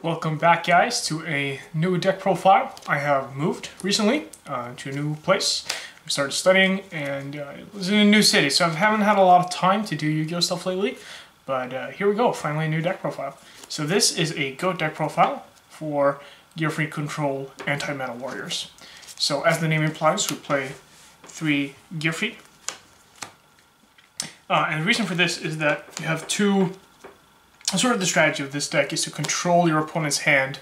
Welcome back, guys, to a new deck profile. I have moved recently to a new place. I started studying and it was in a new city, so I haven't had a lot of time to do Yu-Gi-Oh stuff lately. But here we go, finally a new deck profile. So this is a GOAT deck profile for Gearfried Control Anti-Meta Warriors. So as the name implies, we play 3 Gearfried. And the reason for this is that you have two. Sort of the strategy of this deck is to control your opponent's hand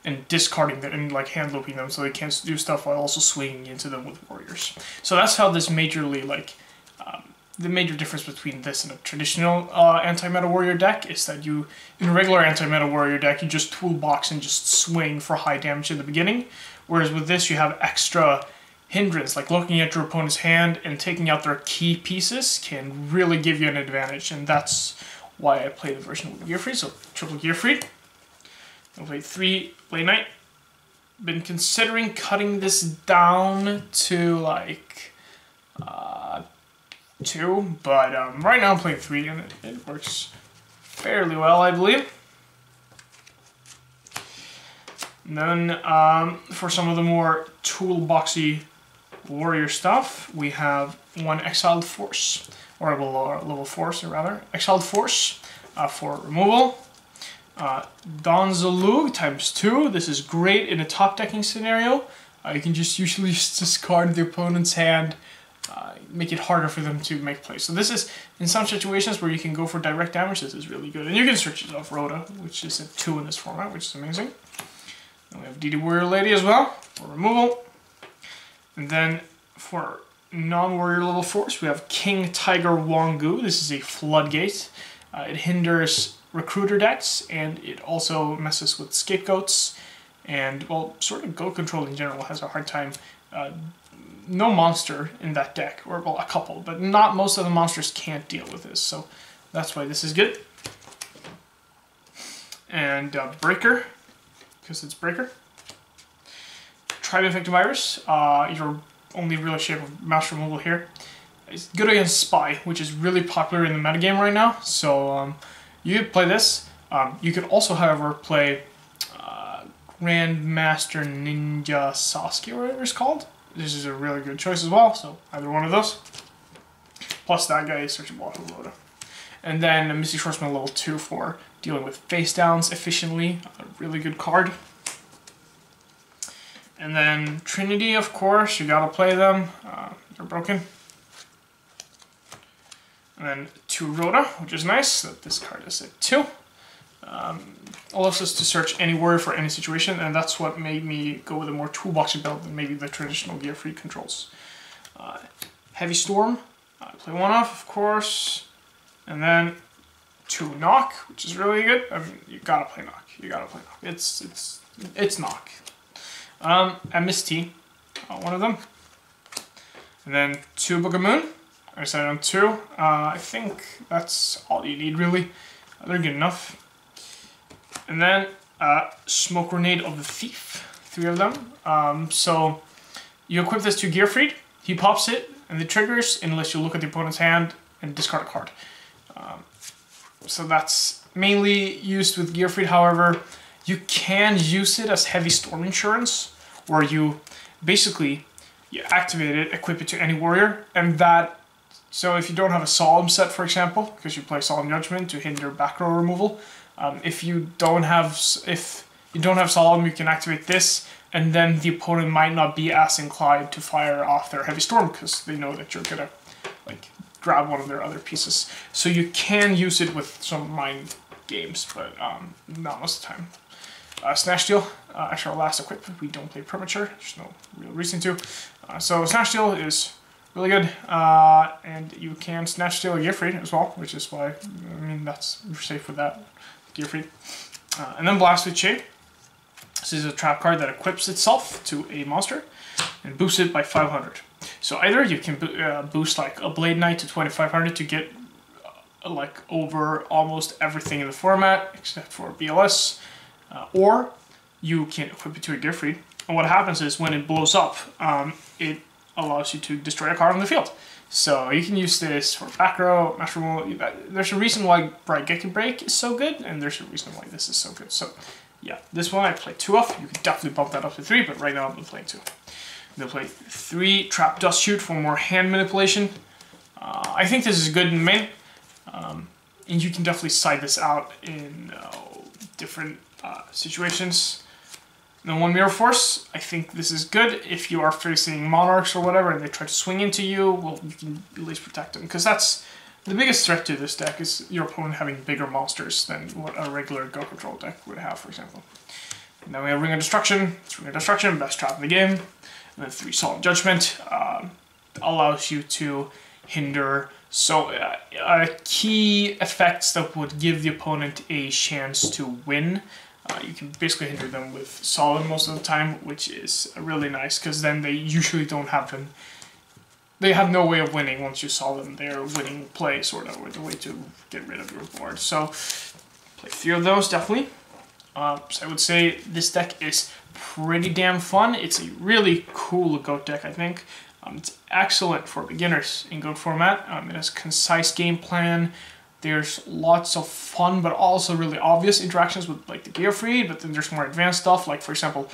and discarding them and like hand looping them so they can't do stuff while also swinging into them with warriors. So that's how this majorly the major difference between this and a traditional anti-meta warrior deck is that you, in a regular anti-meta warrior deck, you just toolbox and just swing for high damage in the beginning. Whereas with this you have extra hindrance, like looking at your opponent's hand and taking out their key pieces can really give you an advantage, and that's why I play the version with Gearfried, so triple Gearfried. I played 3 late night. Been considering cutting this down to like 2, but right now I'm playing 3 and it works fairly well, I believe. And then for some of the more toolboxy warrior stuff, we have 1 Exiled Force. Or level force, rather. Exiled Force for removal. Donzalug ×2. This is great in a top decking scenario. You can just usually discard the opponent's hand, make it harder for them to make plays. So this is, in some situations where you can go for direct damage, this is really good. And you can search it off Rhoda, which is a 2 in this format, which is amazing. Then we have DD Warrior Lady as well, for removal. And then for non-warrior level force, we have King Tiger Wongu. This is a floodgate. It hinders recruiter decks, and it also messes with scapegoats. And, well, sort of goat control in general has a hard time. No monster in that deck, or, well, a couple, but not most of the monsters can't deal with this, so that's why this is good. And Breaker, because it's Breaker. Tribe-infected virus. Your only real shape of mouse removal here. It's good against Spy, which is really popular in the metagame right now, so you could play this. You could also, however, play Grandmaster Ninja Sasuke, or whatever it's called. This is a really good choice as well, so either one of those. Plus that guy is searchable off of Rhoda. And then Misty Swordsman level 2 for dealing with face downs efficiently. A really good card. And then Trinity, of course, you gotta play them. They're broken. And then 2 Rhoda, which is nice, that this card is at 2. Allows us to search any warrior for any situation, and that's what made me go with a more toolboxy build than maybe the traditional Gearfried controls. Heavy Storm, play 1 off, of course. And then 2 Knock, which is really good. I mean, you gotta play Knock. You gotta play Knock. It's Knock. And Miss T, one of them. And then 2 Book of Moon. I decided on 2. I think that's all you need, really. They're good enough. And then Smoke Grenade of the Thief. 3 of them. So you equip this to Gearfried. He pops it, and it triggers unless you look at the opponent's hand and discard a card. So that's mainly used with Gearfried. However, you can use it as Heavy Storm Insurance, where you basically activate it, equip it to any warrior, and that. So if you don't have a Solemn set, for example, because you play Solemn Judgment to hinder back row removal, if you don't have Solemn, you can activate this, and then the opponent might not be as inclined to fire off their Heavy Storm because they know that you're gonna like grab one of their other pieces. So you can use it with some mind games, but not most of the time. Snatch Steal, actually our last equip, we don't play Premature, there's no real reason to. So Snatch Steal is really good, and you can Snatch Steal a Gearfried as well, which is why, I mean, that's safe with that, Gearfried. And then Blast with Chain. This is a trap card that equips itself to a monster and boosts it by 500. So either you can boost like a Blade Knight to 2500 to get like over almost everything in the format, except for BLS, or you can equip it to a Gearfried, and what happens is when it blows up, it allows you to destroy a card on the field. So you can use this for back row, mash removal. There's a reason why Bright Gecko Break is so good, and there's a reason why this is so good. So yeah, this one I play 2 of. You could definitely bump that up to 3, but right now I'm playing 2. I'm gonna play 3 Trap Dust Shoot for more hand manipulation. I think this is good in main, and you can definitely side this out in different situations. And then 1 Mirror Force, I think this is good if you are facing Monarchs or whatever and they try to swing into you, well, you can at least protect them. Because that's the biggest threat to this deck, is your opponent having bigger monsters than what a regular Go Control deck would have, for example. And then we have Ring of Destruction. It's Ring of Destruction, best trap in the game. And then 3 Solemn Judgment allows you to hinder key effects that would give the opponent a chance to win. You can basically hinder them with Solemn most of the time, which is really nice, because then they usually don't have them. They have no way of winning once you solve them. They're winning play, sort of, or the way to get rid of your board. So, play 3 of those, definitely. So I would say this deck is pretty damn fun. It's a really cool GOAT deck, I think. It's excellent for beginners in GOAT format. It has a concise game plan. There's lots of fun, but also really obvious interactions with like the Gearfried, but then there's more advanced stuff, like for example,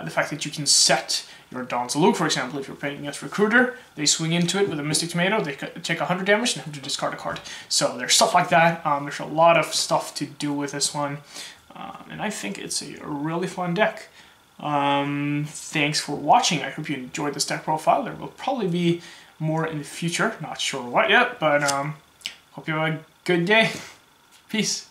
the fact that you can set your Don Zaluk, for example, if you're playing against Recruiter, they swing into it with a Mystic Tomato, they take 100 damage and have to discard a card. So there's stuff like that. There's a lot of stuff to do with this one, and I think it's a really fun deck. Thanks for watching. I hope you enjoyed this deck profile. There will probably be more in the future, not sure what yet, but hope you have a good day. Peace.